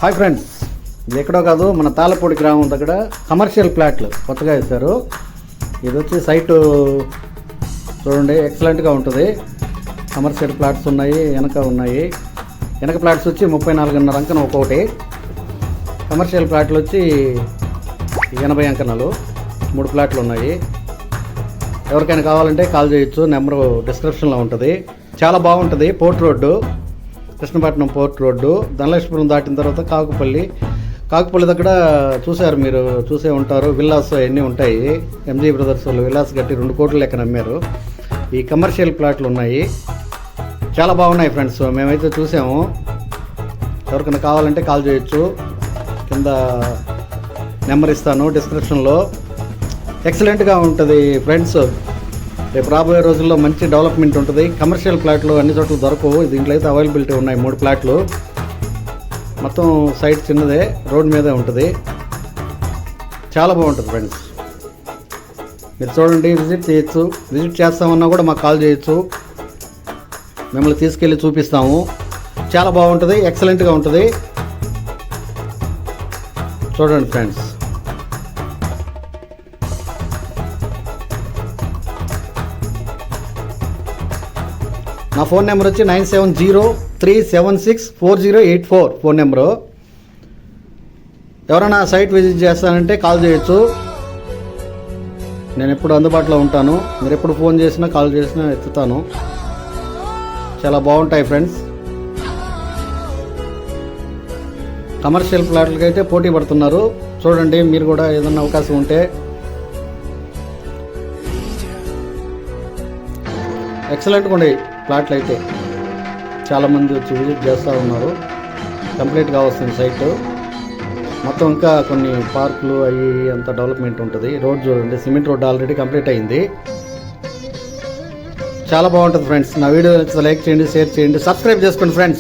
Hi friends, ఇది ఎక్కడో కాదు, మన తాళ్ళపూడి గ్రామం దగ్గర కమర్షియల్ ప్లాట్లు కొత్తగా వేశారు. ఇది వచ్చి సైటు చూడండి, ఎక్సలెంట్గా ఉంటుంది. కమర్షియల్ ప్లాట్స్ ఉన్నాయి, వెనక ప్లాట్స్ వచ్చి 34.5 అంకణం ఒక్కొక్కటి. కమర్షియల్ ప్లాట్లు వచ్చి 80 అంకణాలు, 3 ప్లాట్లు ఉన్నాయి. ఎవరికైనా కావాలంటే కాల్ చేయొచ్చు, నెంబరు డిస్క్రిప్షన్లో ఉంటుంది. చాలా బాగుంటుంది. Port road, Krishnapatnam port road, Dhanalakshmipuram దాటిన తర్వాత కాకుపల్లి దగ్గర మీరు చూసే ఉంటారు. విల్లాస్ అవన్నీ ఉంటాయి. ఎంజీ బ్రదర్స్ వాళ్ళు విల్లాస్ కట్టి 2 కోట్ల లెక్కన అమ్మారు. ఈ కమర్షియల్ ప్లాట్లు ఉన్నాయి, చాలా బాగున్నాయి ఫ్రెండ్స్. మేమైతే చూసాము. ఎవరికైనా కావాలంటే కాల్ చేయొచ్చు, కింద నెంబర్ ఇస్తాను డిస్క్రిప్షన్లో. ఎక్సలెంట్గా ఉంటుంది ఫ్రెండ్స్. రేపు రాబోయే రోజుల్లో మంచి డెవలప్మెంట్ ఉంటుంది. కమర్షియల్ ప్లాట్లు అన్ని చోట్ల దొరకవు, దీంట్లో అయితే అవైలబిలిటీ ఉన్నాయి. 3 ప్లాట్లు, మొత్తం సైట్ చిన్నదే, రోడ్ మీదే ఉంటుంది. చాలా బాగుంటుంది ఫ్రెండ్స్. మీరు చూడండి, విజిట్ చేయొచ్చు. విజిట్ చేస్తామన్నా కూడా మాకు కాల్ చేయొచ్చు, మిమ్మల్ని తీసుకెళ్ళి చూపిస్తాము. చాలా బాగుంటుంది, ఎక్సలెంట్గా ఉంటుంది. చూడండి ఫ్రెండ్స్. నా ఫోన్ నెంబర్ వచ్చి 9703764084 ఫోన్ నెంబరు. ఎవరైనా సైట్ విజిట్ చేస్తానంటే కాల్ చేయొచ్చు, నేను ఎప్పుడు అందుబాటులో ఉంటాను. మీరు ఎప్పుడు ఫోన్ చేసినా కాల్ చేసినా ఎత్తుతాను. చాలా బాగుంటాయి ఫ్రెండ్స్. కమర్షియల్ ప్లాట్లకి అయితే పోటీ పడుతున్నారు. చూడండి, మీరు కూడా ఏదన్నా అవకాశం ఉంటే. ఎక్సలెంట్గా ఉన్నాయి ప్లాట్లు అయితే. చాలామంది వచ్చి విజిట్ చేస్తూ ఉన్నారు. కంప్లీట్గా వస్తుంది సైటు మొత్తం. ఇంకా కొన్ని పార్కులు అవి అంత డెవలప్మెంట్ ఉంటుంది. రోడ్ చూడండి, సిమెంట్ రోడ్ ఆల్రెడీ కంప్లీట్ అయింది. చాలా బాగుంటుంది ఫ్రెండ్స్. నా వీడియో నచ్చితే లైక్ చేయండి, షేర్ చేయండి, సబ్స్క్రైబ్ చేసుకోండి ఫ్రెండ్స్.